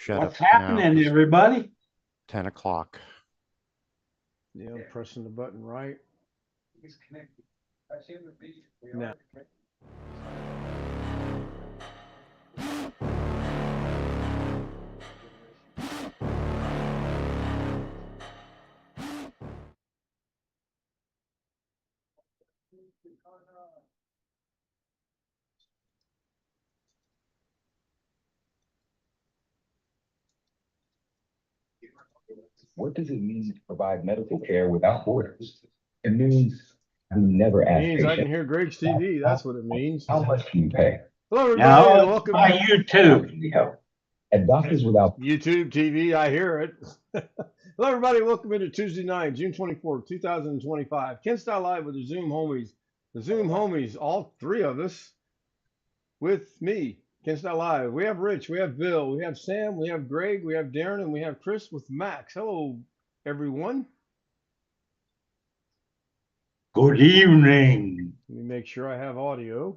Shut What's up now. happening, everybody? 10 o'clock. Yeah, I'm pressing the button right now. What does it mean to provide medical care without borders? It means we never It ask means I can patients, hear Greg's TV. That's what it means. how much can you pay? Hello, everybody, No, and it's welcome by to YouTube. How can we help? At Doctors Without YouTube TV. I hear it. Hello, everybody. Welcome into Tuesday night, June 24th, 2025. Ken Style Live with the Zoom homies. The Zoom homies, all three of us, with me, Ken Style Live. We have Rich, we have Bill, we have Sam, we have Greg, we have Darren, and we have Chris with Max. Hello, everyone. Good evening. Let me make sure I have audio.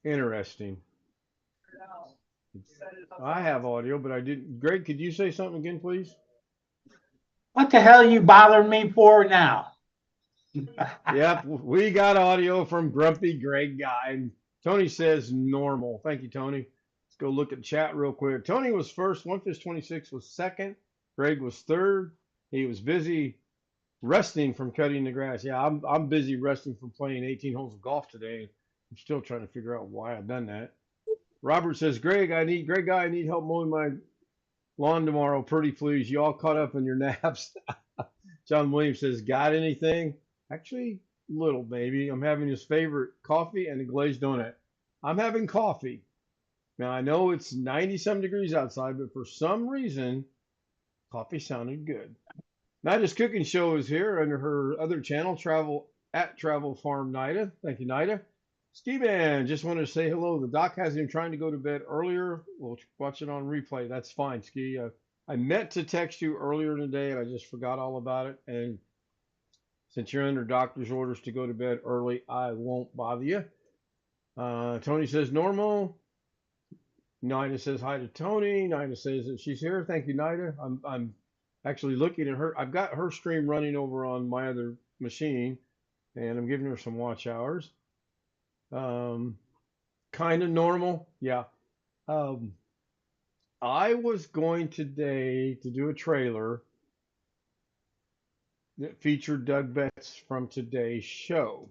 Interesting. I have audio, but I didn't. Greg, could you say something again, please? What the hell are you bothering me for now? Yep, we got audio from Grumpy Greg guy. And Tony says normal. Thank you, Tony. Let's go look at chat real quick. Tony was first. One Fish 26 was second. Greg was third. He was busy resting from cutting the grass. Yeah, I'm busy resting from playing 18 holes of golf today. I'm still trying to figure out why I've done that. Robert says, Greg, I need help mowing my lawn tomorrow. Pretty please. You all caught up in your naps. John Williams says, got anything? Actually, little maybe. I'm having his favorite coffee and a glazed donut. I'm having coffee. Now I know it's 90-some degrees outside, but for some reason, coffee sounded good. Nida's Cooking Show is here under her other channel, Travel Farm Nida. Thank you, Nida. Ski Man, just wanted to say hello. The doc has him trying to go to bed earlier. We'll watch it on replay. That's fine, Ski. I meant to text you earlier in the day, and I just forgot all about it. And since you're under doctor's orders to go to bed early, I won't bother you. Tony says normal. Nida says hi to Tony. Nida says that she's here. Thank you, Nida. I'm actually looking at her. I've got her stream running over on my other machine, and I'm giving her some watch hours. Kind of normal, yeah. I was going today to do a trailer that featured Doug Betts from today's show.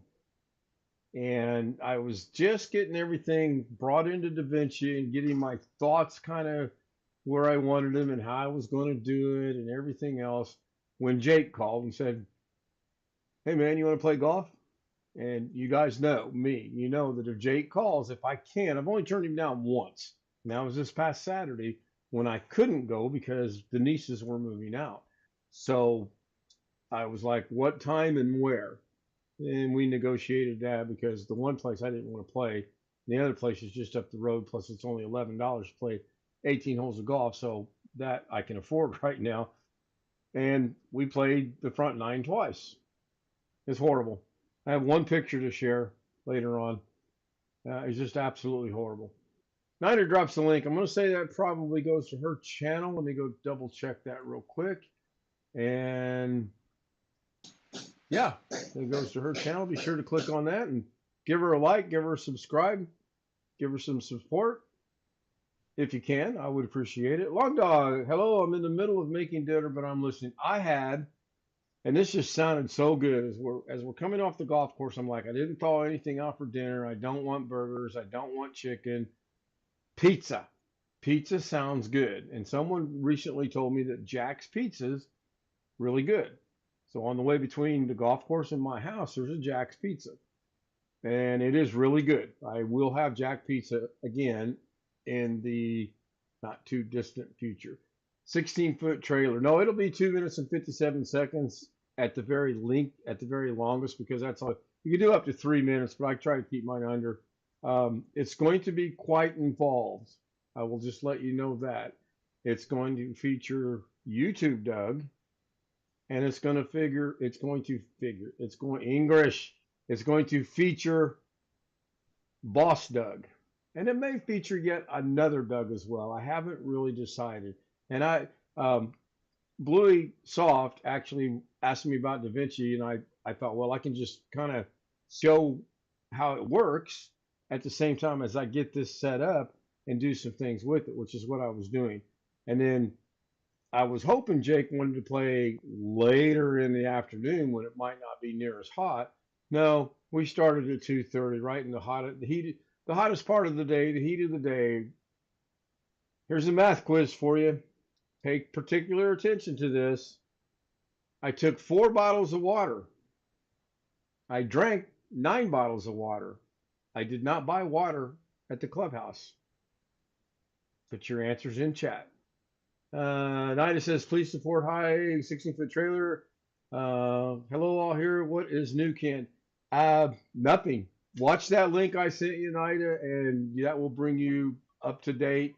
And I was just getting everything brought into DaVinci and getting my thoughts kind of where I wanted them and how I was going to do it and everything else when Jake called and said, hey man, you want to play golf? And you guys know me, you know that if Jake calls, if I can, I've only turned him down once. And that was this past Saturday when I couldn't go because the nieces were moving out. So I was like, what time and where? And we negotiated that because the one place I didn't want to play, the other place is just up the road. Plus it's only $11 to play 18 holes of golf. So that I can afford right now. And we played the front nine twice. It's horrible. I have one picture to share later on. It's just absolutely horrible. Niner drops the link. I'm going to say that probably goes to her channel. Let me go double check that real quick. And yeah, it goes to her channel. Be sure to click on that and give her a like, give her a subscribe, give her some support. If you can, I would appreciate it. Long Dog, hello. I'm in the middle of making dinner, but I'm listening. And this just sounded so good as we're coming off the golf course. I'm like, I didn't thaw anything out for dinner. I don't want burgers. I don't want chicken. Pizza. Pizza sounds good. And someone recently told me that Jack's Pizza's really good. So on the way between the golf course and my house, there's a Jack's Pizza. And it is really good. I will have Jack Pizza again in the not too distant future. 16-foot trailer. No, it'll be 2 minutes and 57 seconds at the very longest, because that's all you can do, up to 3 minutes, but I try to keep mine under. It's going to be quite involved. I will just let you know that. It's going to feature YouTube Doug, and it's going to feature Boss Doug. And it may feature yet another Doug as well. I haven't really decided. And um, Bluey Soft actually asked me about DaVinci, and I thought, well, I can just kind of show how it works at the same time as I get this set up and do some things with it, which is what I was doing. And then I was hoping Jake wanted to play later in the afternoon when it might not be near as hot. No, we started at 2:30, right in the hottest part of the day, the heat of the day. Here's a math quiz for you. Pay particular attention to this. I took 4 bottles of water. I drank 9 bottles of water. I did not buy water at the clubhouse. Put your answers in chat. Nida says, please support high 16-foot trailer. Hello, all here. What is new, Ken? Nothing. Watch that link I sent you, Nida, and that will bring you up to date.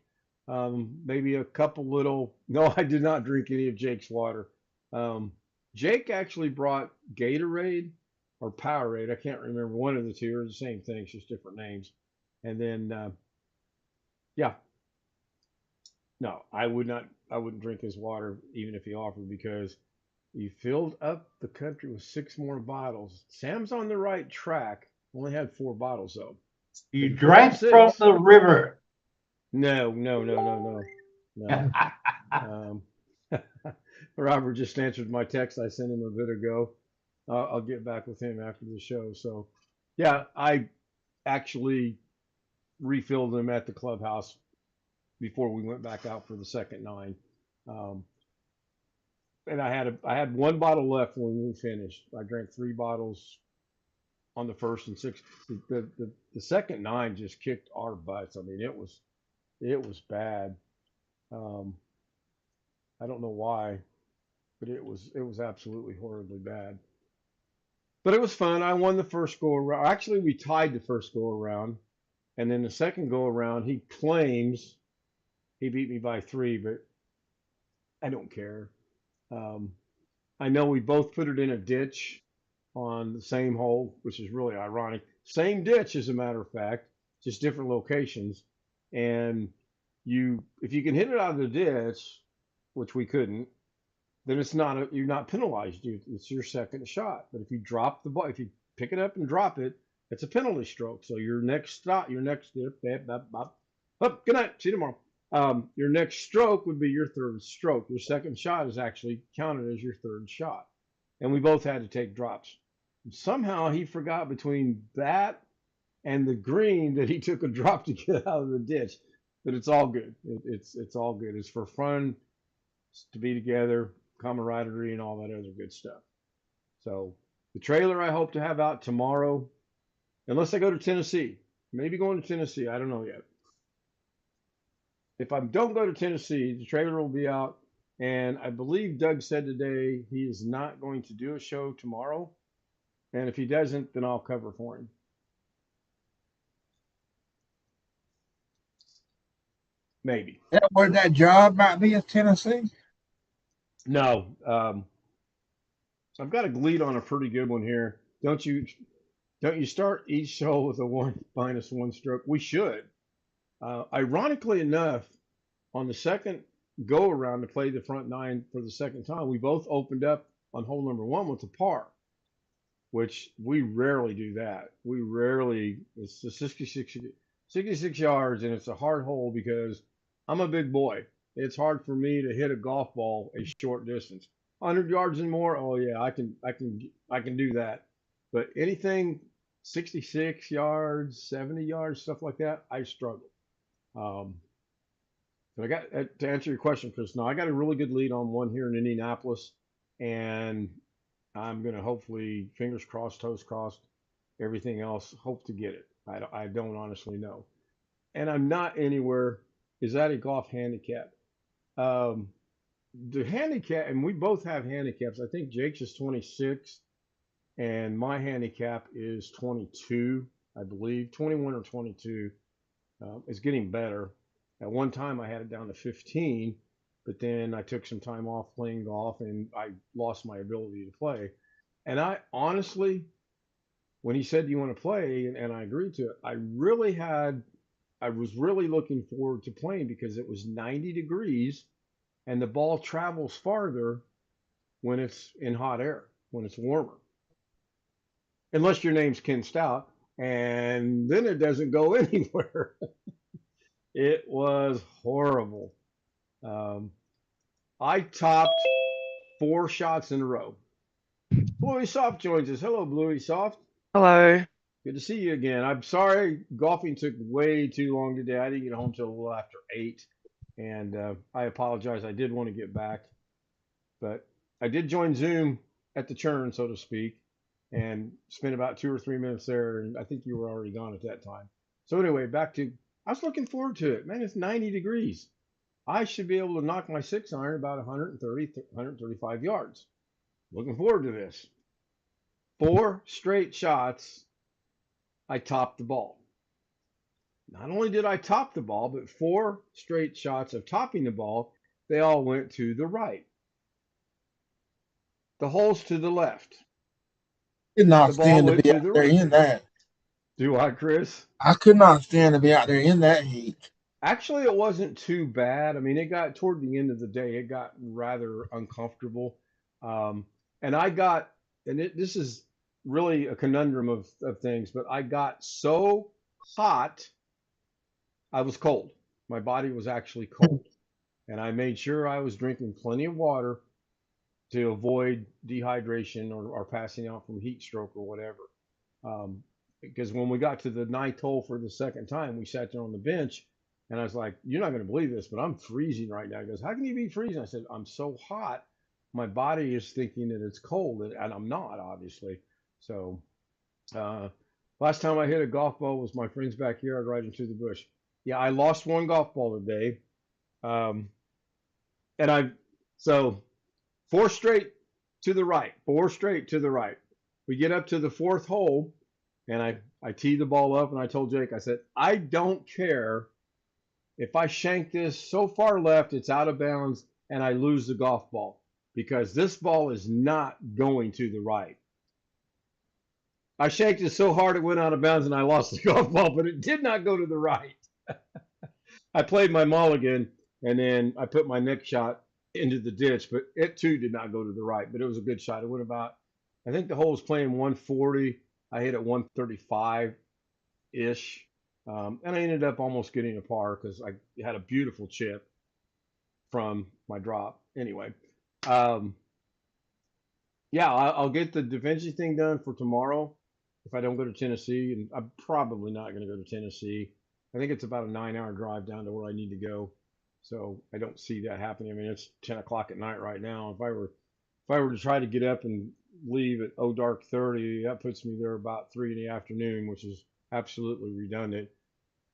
Maybe a couple little. No, I did not drink any of Jake's water. Jake actually brought Gatorade or Powerade. I can't remember. One of the two are the same thing, it's just different names. And then, yeah, no, I would not. I wouldn't drink his water even if he offered because he filled up the country with 6 more bottles. Sam's on the right track. Only had 4 bottles though. You drank from the river. No, no, no, no, no, no. Robert just answered my text I sent him a bit ago. I'll get back with him after the show. So, yeah, I actually refilled them at the clubhouse before we went back out for the second 9. And I had 1 bottle left when we finished. I drank 3 bottles on the first and 6. The second 9 just kicked our butts. I mean, it was bad. I don't know why, but it was absolutely horribly bad. But it was fun. I won the first go around. Actually, we tied the first go around, and then the second go around, he claims he beat me by 3, but I don't care. I know we both put it in a ditch on the same hole, which is really ironic. Same ditch, as a matter of fact, just different locations. And if you can hit it out of the ditch, which we couldn't, then you're not penalized. It's your second shot. But if you drop the ball, if you pick it up and drop it, it's a penalty stroke. So your next good night, see you tomorrow. Your next stroke would be your third stroke. Your second shot is actually counted as your third shot. And we both had to take drops. And somehow he forgot between that and the green that he took a drop to get out of the ditch. But it's all good. It's all good. It's for fun, to be together, camaraderie, and all that other good stuff. So the trailer I hope to have out tomorrow, unless I go to Tennessee. Maybe going to Tennessee. I don't know yet. If I don't go to Tennessee, the trailer will be out. And I believe Doug said today he is not going to do a show tomorrow. And if he doesn't, then I'll cover for him. Maybe. That was that job might be in Tennessee. No. I've got a lead on a pretty good one here. Don't you start each show with a 1 minus 1 stroke? We should. Ironically enough, on the second go around to play the front 9 for the second time, we both opened up on hole number 1 with a par, which we rarely do that. It's the 66 yards, and it's a hard hole because I'm a big boy. It's hard for me to hit a golf ball a short distance. 100 yards and more, oh yeah, I can do that. But anything 66 yards, 70 yards, stuff like that, I struggle. But I got to answer your question, Chris. Now I got a really good lead on one here in Indianapolis, and I'm gonna hopefully, fingers crossed, toes crossed, everything else, hope to get it. I don't honestly know, and I'm not anywhere. Is that a golf handicap? The handicap, and we both have handicaps. I think Jake's is 26, and my handicap is 22, I believe, 21 or 22. It's getting better. At one time, I had it down to 15, but then I took some time off playing golf, and I lost my ability to play. And I honestly, when he said, "Do you want to play?" and I agreed to it, I was really looking forward to playing because it was 90 degrees and the ball travels farther when it's in hot air, when it's warmer. Unless your name's Ken Stout, and then it doesn't go anywhere. It was horrible. Um, I topped 4 shots in a row. Bluey Soft joins us. Hello, Bluey Soft. Hello. Good to see you again. I'm sorry golfing took way too long today. I didn't get home till a little after 8, and I apologize. I did want to get back, but I did join Zoom at the churn, so to speak, and spent about 2 or 3 minutes there, and I think you were already gone at that time. So anyway, I was looking forward to it. Man, it's 90 degrees. I should be able to knock my 6-iron about 130, 135 yards. Looking forward to this. 4 straight shots, I topped the ball. Not only did I top the ball, but 4 straight shots of topping the ball, they all went to the right. The hole's to the left. Could not The ball stand to went be to out the there right. in that. Do I, Chris? I could not stand to be out there in that heat. Actually, it wasn't too bad. I mean, it got toward the end of the day, it got rather uncomfortable. Um, and this is really a conundrum of things, but I got so hot, I was cold. My body was actually cold. And I made sure I was drinking plenty of water to avoid dehydration or passing out from heat stroke or whatever. Because when we got to the 9th hole for the second time, we sat there on the bench, and I was like, "You're not going to believe this, but I'm freezing right now." He goes, "How can you be freezing?" I said, "I'm so hot. My body is thinking that it's cold, and I'm not, obviously." So, last time I hit a golf ball was my friend's backyard right into the bush. Yeah, I lost 1 golf ball today. Um, and so 4 straight to the right, 4 straight to the right. We get up to the 4th hole, and I teed the ball up, and I told Jake, I said, "I don't care if I shank this so far left, it's out of bounds, and I lose the golf ball, because this ball is not going to the right." I shanked it so hard it went out of bounds, and I lost the golf ball, but it did not go to the right. I played my mulligan, and then I put my next shot into the ditch, but it too did not go to the right. But it was a good shot. It went about, I think the hole was playing 140. I hit it 135 ish, and I ended up almost getting a par because I had a beautiful chip from my drop. Anyway, yeah, I'll get the Da Vinci thing done for tomorrow if I don't go to Tennessee, and I'm probably not going to go to Tennessee. I think it's about a 9-hour drive down to where I need to go, so I don't see that happening. I mean, it's 10 o'clock at night right now. If I were to try to get up and leave at dark 30, that puts me there about 3 in the afternoon, which is absolutely redundant.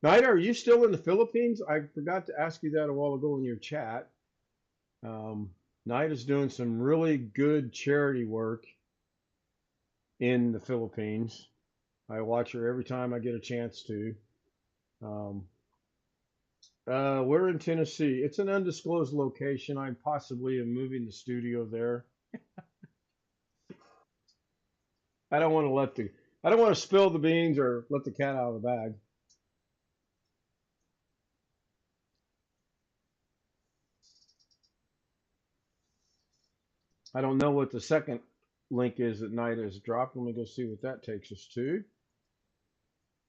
Nida, are you still in the Philippines? I forgot to ask you that a while ago in your chat. Nida's doing some really good charity work in the Philippines. I watch her every time I get a chance to. We're in Tennessee. It's an undisclosed location. I possibly am moving the studio there. I don't want to spill the beans or let the cat out of the bag. I don't know what the second link is that Nida has dropped. Let me go see what that takes us to.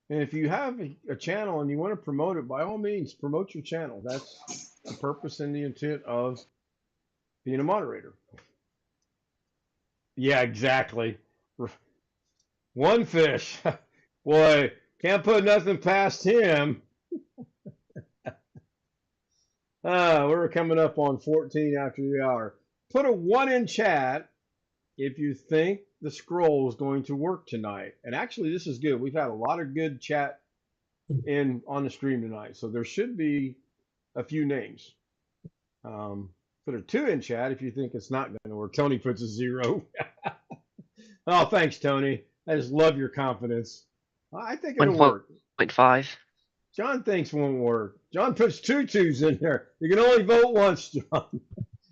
And if you have a channel and you want to promote it, by all means, promote your channel. That's the purpose and the intent of being a moderator. Yeah, exactly. One fish. Boy, can't put nothing past him. We're coming up on 14 after the hour. Put a 1 in chat if you think the scroll is going to work tonight. And actually, this is good. We've had a lot of good chat on the stream tonight, so there should be a few names. Put a 2 in chat if you think it's not going to work. Tony puts a 0. Oh, thanks, Tony. I just love your confidence. I think it'll work. 1.5. John thinks it won't work. John puts 2 2s in there. You can only vote once, John.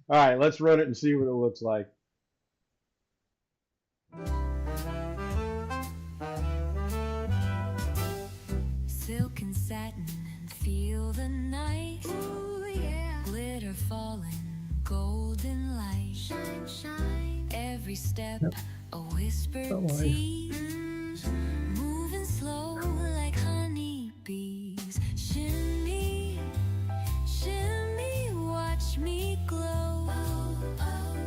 All right, let's run it and see what it looks like. the night. Ooh, yeah. Glitter falling, golden light. Shine, shine. Every step, a whispered tease. Moving slow like honeybees. Shimmy, shimmy, watch me glow.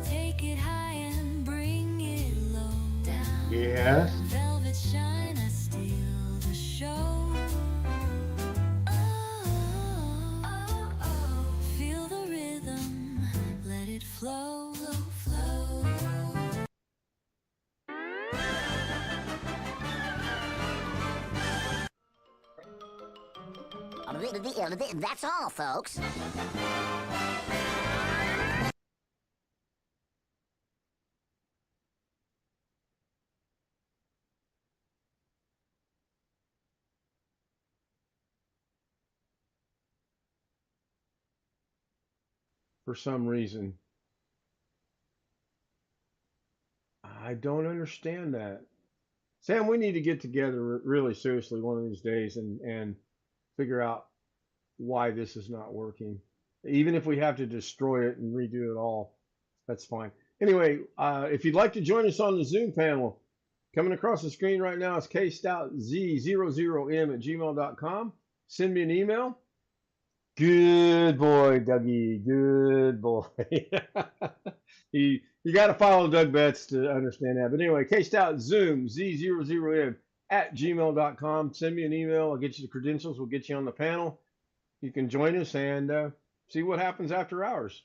Take it high and bring it low. Down. Yes. Velvet shine, I steal the show. Feel the rhythm, let it flow, flow. That's all, folks. For some reason. I don't understand that. Sam, we need to get together really seriously one of these days and figure out why this is not working. Even if we have to destroy it and redo it all, that's fine. Anyway, if you'd like to join us on the Zoom panel, coming across the screen right now is kstoutzz00m@gmail.com. Send me an email. Good boy, Dougie. Good boy. You got to follow Doug Betts to understand that. But anyway, kstoutzzoom, Z00m@gmail.com. Send me an email. I'll get you the credentials. We'll get you on the panel. You can join us and see what happens after hours.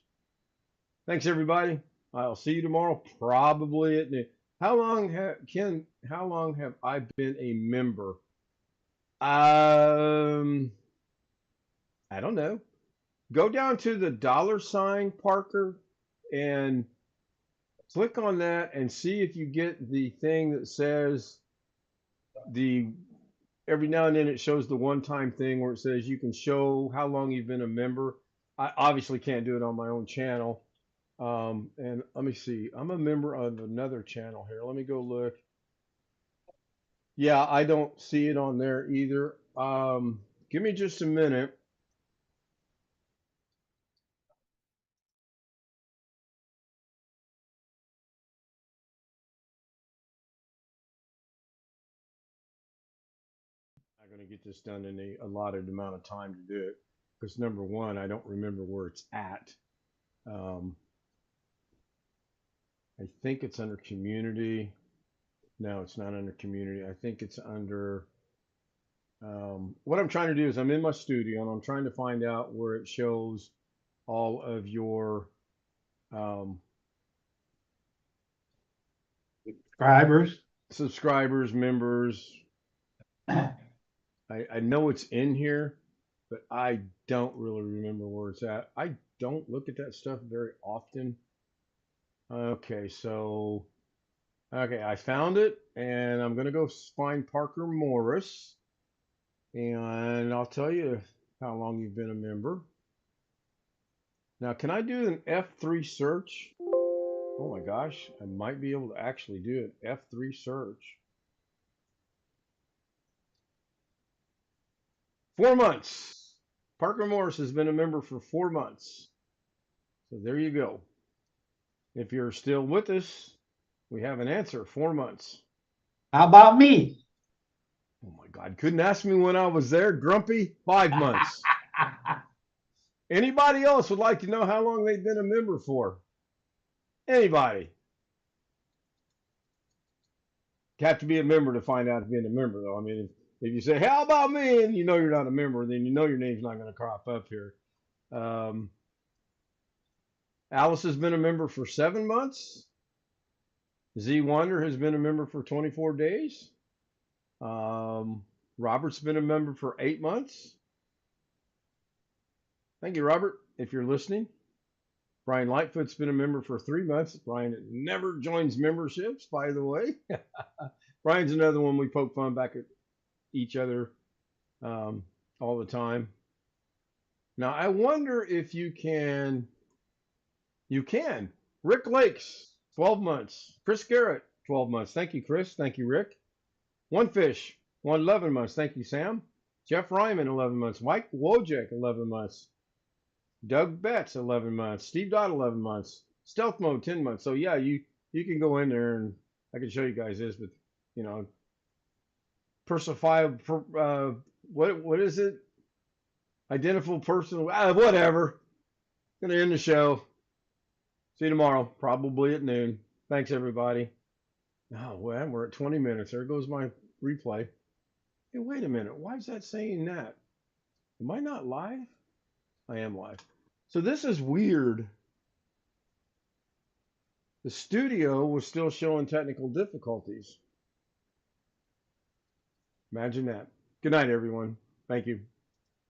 Thanks, everybody. I'll see you tomorrow, probably at noon. How long have I been a member? I don't know. Go down to the $ Parker and click on that and see if you get the thing that says every now and then it shows the one-time thing where it says you can show how long you've been a member. I obviously can't do it on my own channel. And let me see. I'm a member of another channel here. Let me go look. Yeah, I don't see it on there either. Give me just a minute. I'm going to get this done in the allotted amount of time to do it because number one, I don't remember where it's at. I think it's under community. No, it's not under community. I think it's under what I'm trying to do is I'm in my studio and I'm trying to find out where it shows all of your subscribers, members. I know it's in here, but I don't really remember where it's at. I don't look at that stuff very often. Okay, so I found it, and I'm gonna go find Parker Morris, and I'll tell you how long you've been a member. Now, can I do an F3 search? Oh my gosh, I might be able to actually do an F3 search. 4 months. Parker Morris has been a member for 4 months. So there you go. If you're still with us, we have an answer. 4 months. How about me? Oh my God. Couldn't ask me when I was there, Grumpy. 5 months. Anybody else would like to know how long they've been a member for? Anybody? You have to be a member to find out if being a member, though. I mean, if you say, how about me? And you know you're not a member, then you know your name's not going to crop up here. Alice has been a member for 7 months. Z Wonder has been a member for 24 days. Robert's been a member for 8 months. Thank you, Robert, if you're listening. Brian Lightfoot's been a member for 3 months. Brian never joins memberships, by the way. Brian's another one we poke fun back at each other all the time. Now, I wonder if you can. You can. Rick Lakes, 12 months. Chris Garrett, 12 months. Thank you, Chris. Thank you, Rick. One Fish, 11 months. Thank you, Sam. Jeff Ryman, 11 months. Mike Wojcik, 11 months. Doug Betts, 11 months. Steve Dodd, 11 months. Stealth Mode, 10 months. So yeah, you can go in there and I can show you guys this, but you know, what is it? Identical person, whatever. Gonna end the show. See you tomorrow, probably at noon. Thanks everybody. Oh well, we're at 20 minutes. There goes my replay. Hey, wait a minute. Why is that saying that? Am I not live? I am live. So this is weird. The studio was still showing technical difficulties. Imagine that. Good night, everyone. Thank you.